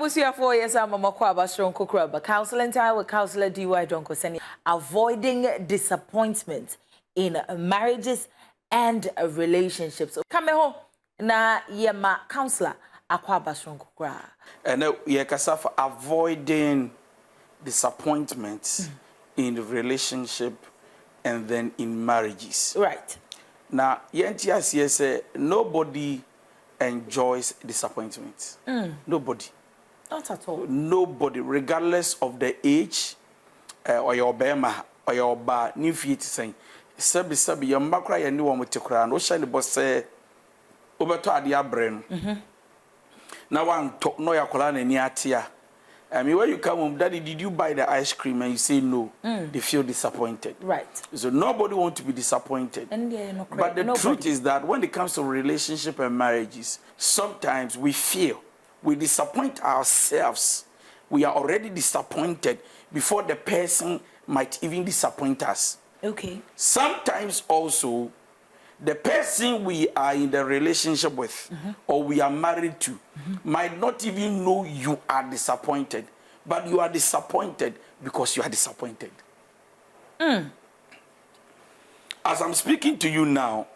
Abusia 4 years I'm Makwa strong Kukraba. Counseling time with counselor DY Donkoh saying avoiding disappointment in marriages and relationships. So come home na yema counselor Akwa strong Kukra. And ye kasa for avoiding disappointments in relationship and then in marriages. Right. Now, yes, nobody enjoys disappointment. Nobody. Not at all. Nobody, regardless of the age or your bema or your bar, new feet saying, Sabi, your macra, and no one with your crown, or shiny boss say, over to Adia brain. Now, one talk no ya colana near tia. I mean, when you come home, Daddy, did you buy the ice cream? And you say no, they feel disappointed. Right. So nobody wants to be disappointed. And no but the truth is that when it comes to relationship and marriages, sometimes we feel we disappoint ourselves. We are already disappointed before the person might even disappoint us. Okay. Sometimes also, the person we are in the relationship with or we are married to might not even know you are disappointed, but you are disappointed because you are disappointed. As I'm speaking to you now,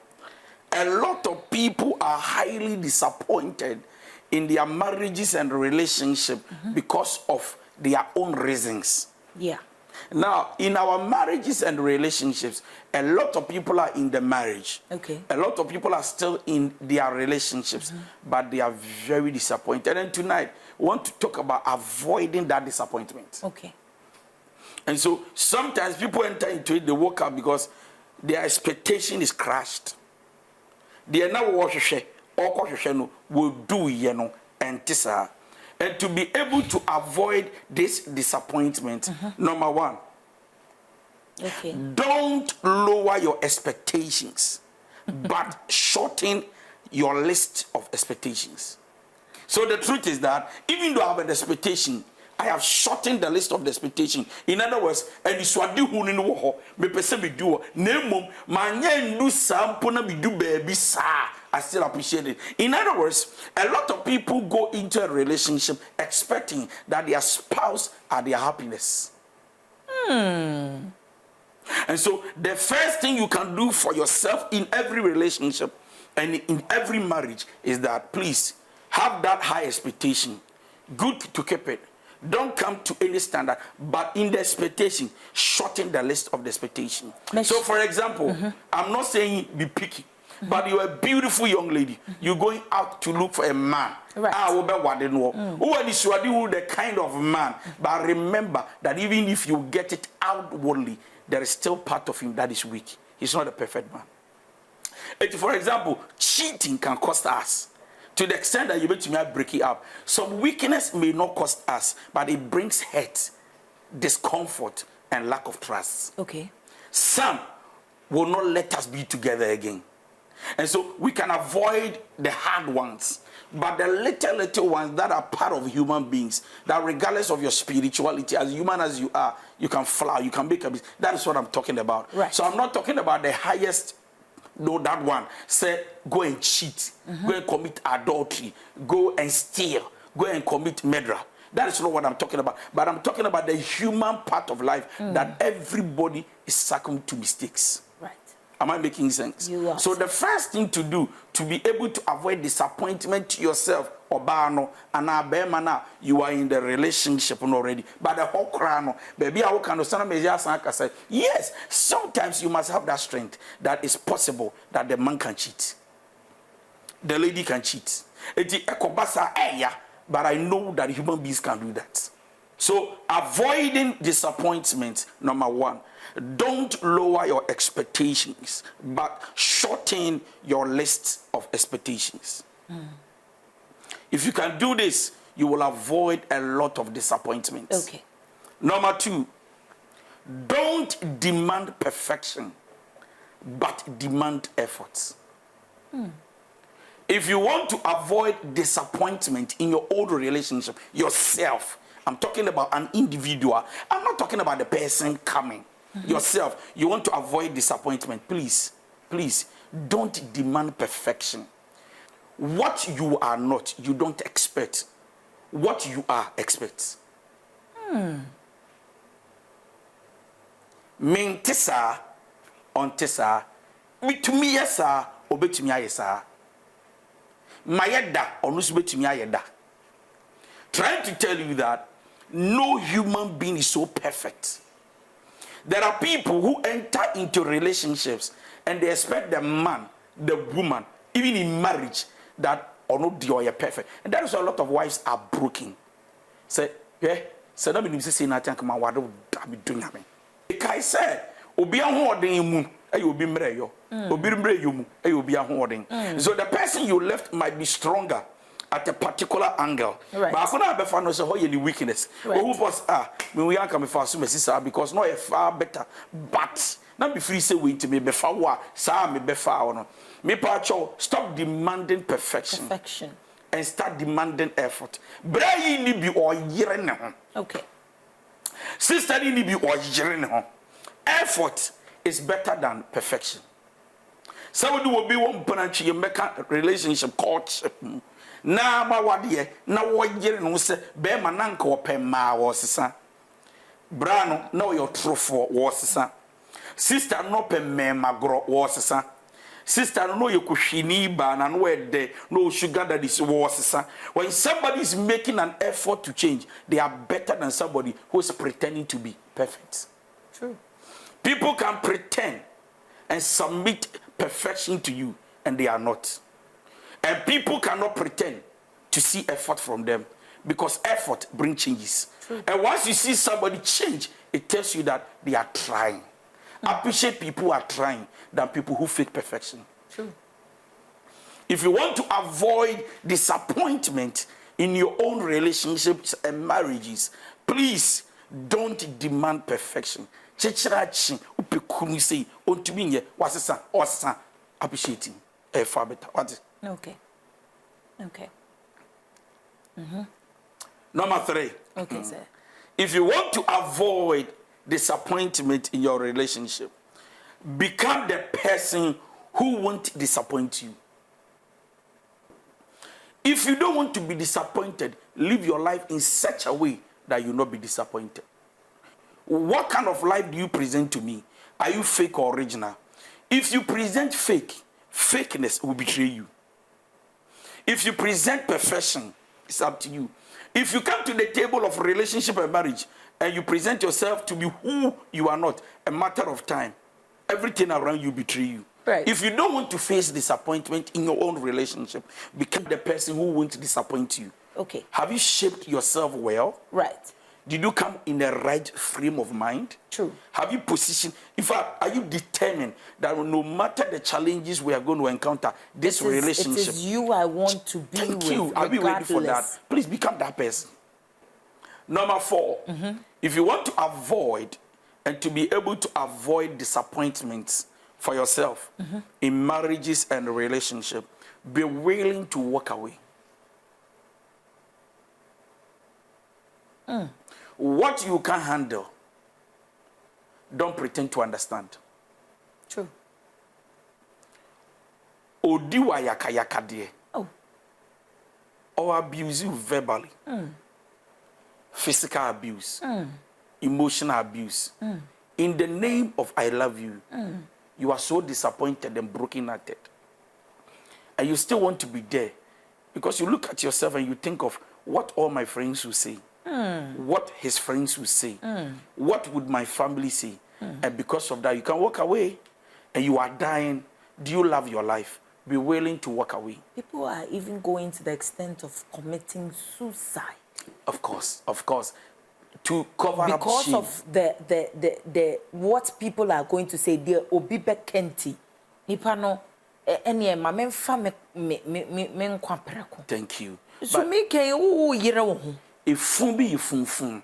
a lot of people are highly disappointed in their marriages and relationship because of their own reasons. Yeah. Now, in our marriages and relationships, a lot of people are in the marriage. Okay. A lot of people are still in their relationships, but they are very disappointed. And tonight, we want to talk about avoiding that disappointment. Okay. And so, sometimes people enter into it, they walk out because their expectation is crushed. They are now watching, or will do, and tisa. And to be able to avoid this disappointment, number one, don't lower your expectations, but shorten your list of expectations. So the truth is that even though I have an expectation, I have shortened the list of the expectation. In other words, and it's what do who know me person be do name man do sample be do baby sa. I still appreciate it. In other words, a lot of people go into a relationship expecting that their spouse are their happiness. And so the first thing you can do for yourself in every relationship and in every marriage is that please have that high expectation. Good to keep it. Don't come to any standard, but in the expectation, shorten the list of the expectation. So, for example, I'm not saying be picky, but you're a beautiful young lady. You're going out to look for a man. Right. Who is the kind of man? But remember that even if you get it outwardly, there is still part of him that is weak. He's not a perfect man. For example, cheating can cost us. To the extent that you bet me break it up. Some weakness may not cost us, but it brings hurt, discomfort, and lack of trust. Okay. Some will not let us be together again. And so we can avoid the hard ones, but the little ones that are part of human beings, that regardless of your spirituality, as human as you are, you can fly, you can make a business. That is what I'm talking about. Right. So I'm not talking about the highest. No, that one. Say, go and cheat, go and commit adultery, go and steal, go and commit murder. That is not what I'm talking about. But I'm talking about the human part of life that everybody is succumbed to mistakes. Right. Am I making sense? You are. So the first thing to do to be able to avoid disappointment to yourself, Obano, and Abemana, you are in the relationship already. But the whole crown, baby, I can say, yes, sometimes you must have that strength that is possible that the man can cheat. The lady can cheat. But I know that human beings can do that. So avoiding disappointment, number one, don't lower your expectations, but shorten your list of expectations. If you can do this, you will avoid a lot of disappointments. Okay. Number two, don't demand perfection, but demand efforts. If you want to avoid disappointment in your old relationship, yourself, I'm talking about an individual. I'm not talking about the person coming. Yourself, you want to avoid disappointment. Please, don't demand perfection. What you are not, you don't expect. what you are, expect. Mentisa on tesa, me to me yes, obey to me, yes, Mayeda or Nusbe to me, ayeda. Trying to tell you that no human being is so perfect. There are people who enter into relationships and they expect the man, the woman, even in marriage, that or not they are perfect. And that is why a lot of wives are broken. Say, yeah, so that means say nothing come what be doing me. Kai said, obi ahoden mu, e obi mre yo. Obi mre yo mu, e obi ahoden. So the person you left might be stronger at a particular angle. Right. But I couldn't have found also any weakness. Right. Who was when we are coming for some sister because no a far better. But not be free say wait to me before wa sa me before no. Me pacho stop demanding perfection. Perfection. And start demanding effort. Bray ni bi or yere ne ho. Okay. Sister ni bi or yere ne ho. Effort is better than perfection. Somebody will be one panchi make a relationship courtship. Na ma wade na wo yere no se be ma na nka wo pema wo sesa bra no na wo trofo wo sesa sister no pema magro wo sesa sister no ye kuhwini ba na no ede no sugar daddy wo sesa. When somebody is making an effort to change, they are better than somebody who is pretending to be perfect. True. People can pretend and submit perfection to you and they are not. And people cannot pretend to see effort from them because effort brings changes. True. And once you see somebody change, it tells you that they are trying. Appreciate people who are trying than people who fake perfection. True. If you want to avoid disappointment in your own relationships and marriages, please don't demand perfection. Chechirachi upekunu say ontuminye wasesa osa appreciating far better. What? Okay. Okay. Number 3. Okay, sir. If you want to avoid disappointment in your relationship, become the person who won't disappoint you. If you don't want to be disappointed, live your life in such a way that you will not be disappointed. What kind of life do you present to me? Are you fake or original? If you present fake, fakeness will betray you. If you present perfection, it's up to you. If you come to the table of relationship and marriage and you present yourself to be who you are not, a matter of time, everything around you betray you. Right. If you don't want to face disappointment in your own relationship, become the person who won't disappoint you. Okay. Have you shaped yourself well? Right. Did you come in the right frame of mind? True. Have you positioned? In fact, are you determined that no matter the challenges we are going to encounter, this relationship? It is you I want to be with. Thank you. Are we ready for that? Please become that person. Number 4, if you want to avoid and to be able to avoid disappointments for yourself in marriages and relationship, be willing to walk away. What you can handle, don't pretend to understand. True. Odiwa yaka yaka de. Oh. Or abuse you verbally. Physical abuse. Emotional abuse. In the name of I love you, you are so disappointed and broken-hearted. And you still want to be there. Because you look at yourself and you think of what all my friends will say. What his friends will say. What would my family say? And because of that, you can walk away. And you are dying. Do you love your life? Be willing to walk away. People are even going to the extent of committing suicide. Of course, of course. To cover up because shame. of the what people are going to say. The obibe kenti. Nipa no ene ma memfa me nkwa preko. Thank you. So me ken wo yire wo ho. Efun bi efunfun.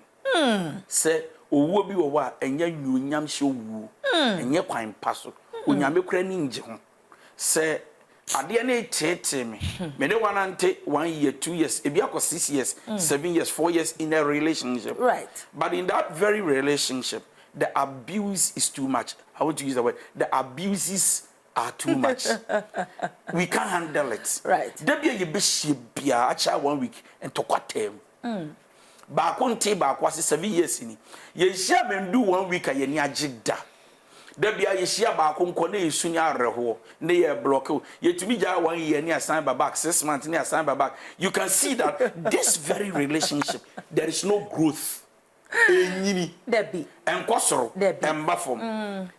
Se owo bi wo wa enya nyonyam hye owu. Enye kwan paso. Onyame kura ni nje ho. Se ade na etete me. Me de wanante 1 year, 2 years, ebi akọ 6 years, 7 years, 4 years in a relationship. Right. But in that very relationship, the abuse is too much. I want to use the word. The abuses are too much. We can't handle it. Right. There be a bishop bia acha 1 week and to quarter. Ba konte ba kwase 7 years ni. Ye shia memdu 1 week a ye ni agida. Da bia ye shia ba konko na yesunya areho na ye block ye tumi ja 1 year ni asan ba back 6 months ni asan ba back. You can see that this very relationship there is no growth. Enyini Debbie enkosoro embafom.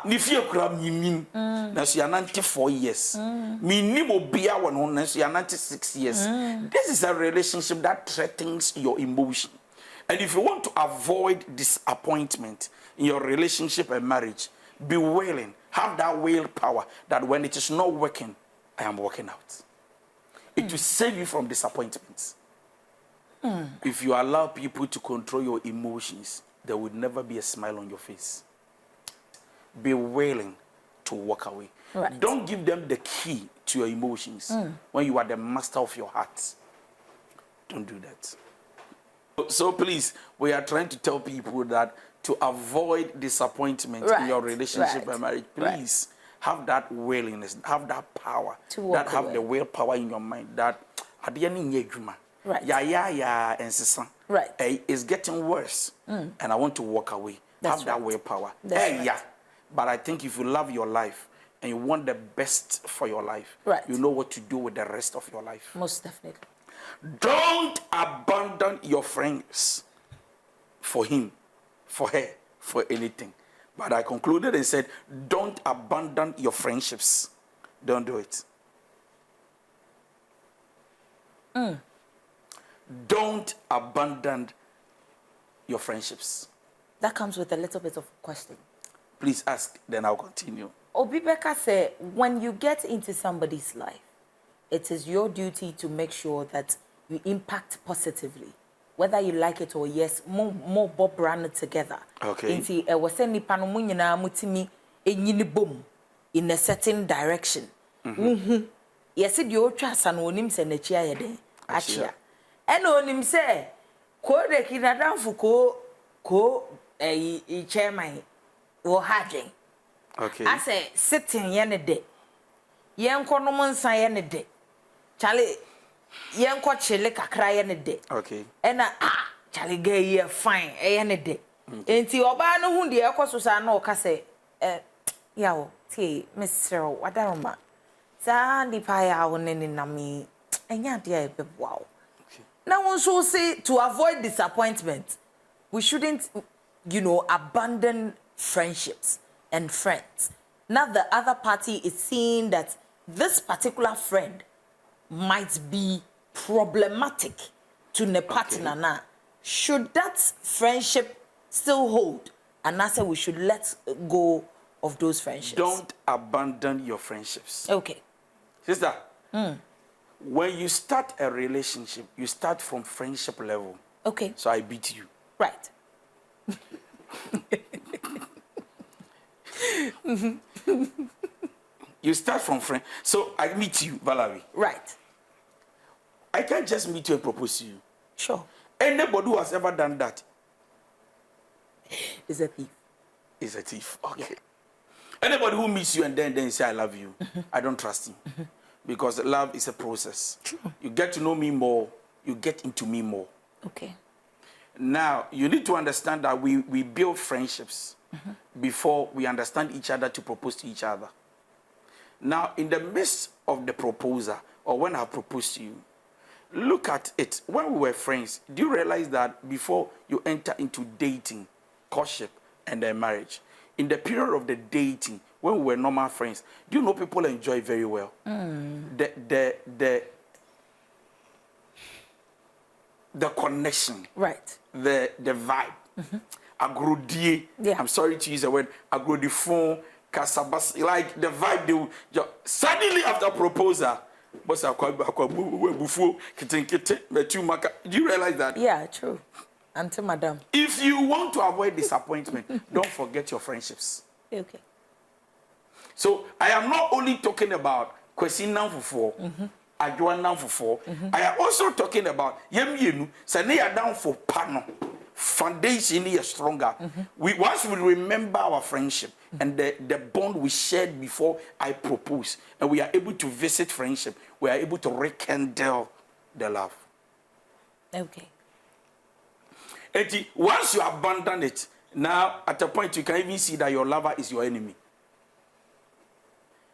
Ni fie kura minim na so ya 94 years. Minim obia won na so ya 96 years. This is a relationship that threatens your emotion. And if you want to avoid disappointment in your relationship and marriage, be willing, have that willpower that when it is not working, I am working out. It will save you from disappointments. If you allow people to control your emotions, there would never be a smile on your face. Be willing to walk away. Right. Don't give them the key to your emotions when you are the master of your heart. Don't do that. So please, we are trying to tell people that to avoid disappointment in your relationship and marriage, please have that willingness, have that power, that have the willpower in your mind that at the end, right. Right. It's getting worse, and I want to walk away. That's have that willpower. Right. But I think if you love your life and you want the best for your life, you know what to do with the rest of your life. Most definitely. Don't abandon your friends for him, for her, for anything. But I concluded and said, don't abandon your friendships. Don't do it. Don't abandon your friendships. That comes with a little bit of question. Please ask, then I'll continue. Obibeka said, when you get into somebody's life, it is your duty to make sure that you impact positively. Whether you like it or yes, more Bob brand together. Okay. Inti was sending panomunyana mutimi enyini boom in a certain direction. Yes, it your trust and onim se ne chia yede. Achia. And onim se ko de kinadan fuko ko chairman wo hadwen. Okay. I say sitting yene de. Yen kono nsa yene de. Chale yen ko chile kakra yene de. Okay. Ena chale gay ye fine yene de. Enti oba no hu de ekoso sa na o ka say yawo tie Mr. Wadaroma. Sa ndi pa ya wo neni na me enya de e beboa wo. Okay. Now one so say to avoid disappointment, we shouldn't abandon friendships and friends. Now the other party is seeing that this particular friend might be problematic to the partner now. Should that friendship still hold? And I say we should let go of those friendships. Don't abandon your friendships. Okay. Sister, when you start a relationship, you start from friendship level. Okay. So I beat you. Right. You start from friend. So I meet you, Valerie. Right. I can't just meet you and propose to you. Sure. Anybody who has ever done that is a thief. Is a thief. Okay. Yeah. Anybody who meets you and then say I love you, I don't trust him. Because love is a process. True. You get to know me more, you get into me more. Okay. Now, you need to understand that we build friendships before we understand each other to propose to each other. Now, in the midst of the proposal, or when I proposed to you, look at it. When we were friends, do you realize that before you enter into dating, courtship, and then marriage, in the period of the dating, when we were normal friends, do you know people enjoy very well? The connection. Right. The vibe. Agrodie. Yeah. I'm sorry to use the word agrodifon, kasabas, like the vibe. Suddenly after proposal, do you realize that? Yeah, true. Auntie Madam. If you want to avoid disappointment, don't forget your friendships. Okay. So I am not only talking about Kwesi Namfufo, Adwa Namfufo. I am also talking about Yemienu, Saneya down for Pano. Foundation is stronger. Once we remember our friendship and the bond we shared before I proposed, and we are able to visit friendship, we are able to rekindle the love. Okay. Once you abandon it, now at a point you can even see that your lover is your enemy.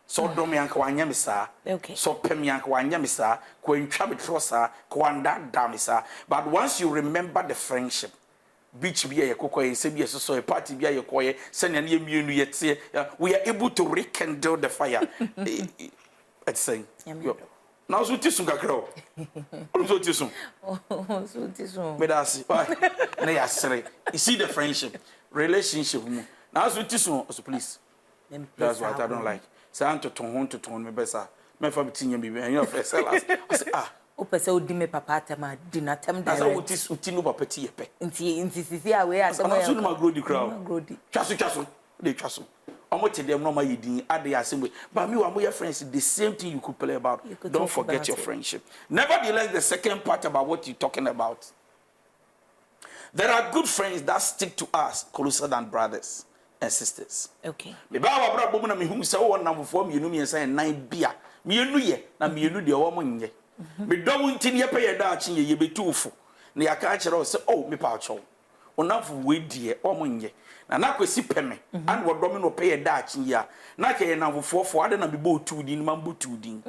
So dom yank wanyamisa, so pem yank wanyamisa, kwen chabitrosa, kwanda damisa. But once you remember the friendship, beach be a cocoy, sebi so a party be a coy, send an immune yet say, we are able to rekindle the fire. Let's say, now so tisunga crow. So tisum. Oh, so tisum. But I see, why? You see the friendship, relationship. Now so tisum, so please. That's what I don't like. Say I'm to tone me better. Me for between me and your first sellers. I say o pese o di me papa tema dinatem direct. That's how uti no papa ti yepe. Nti sisi awe asem ya. So no ma grow the crowd. Chaso. Dey chaso. Omo te dem no ma yedin ade asem. But me wa mo your friends the same thing you could play about. Don't forget your friendship. Nevertheless, the second part about what you're talking about. There are good friends that stick to us closer than brothers and sisters. Okay. Me ba wa bra bomu na me hu se wo nam fo me enu me say nan bia. Me enu ye na me enu de wo mo nye. Me do wunti ne pe ye da achi ye betufo. Na ya ka kire o se oh me pa acho. Onafo we die o mo nye. Na kwesi peme and wo do me no pe ye da achi ya. Na ke ye nam fo ade na me bo tu din ma bo tu din.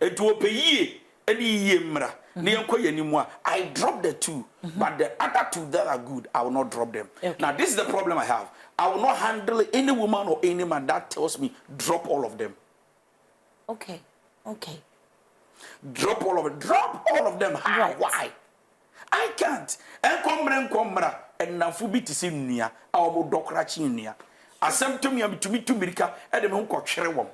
Etu o pe yie eni yie mra. Na yenko ye nimu a I drop the two but the other two that are good I will not drop them. Okay. Now this is the problem I have. I will not handle any woman or any man that tells me drop all of them. Okay. Drop all of it. Drop all of them. How? Right. Why? I can't. Enkomra. And na fubi tisi nia. Awo dokra chi nia. Asem to me to mirika. Ede me unko chere wom.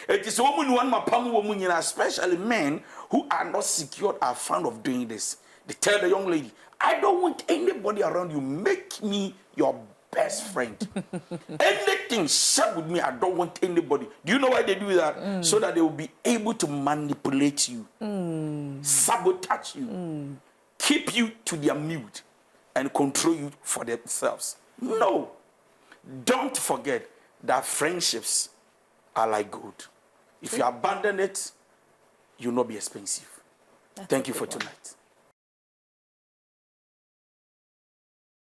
It is woman one mapam woman, especially men who are not secured are fond of doing this. They tell the young lady, I don't want anybody around you. Make me your best friend. Anything share with me, I don't want anybody. Do you know why they do that? So that they will be able to manipulate you, sabotage you, keep you to their mood, and control you for themselves. No. Don't forget that friendships are like gold. If you abandon it, you'll not be expensive. Thank you for tonight.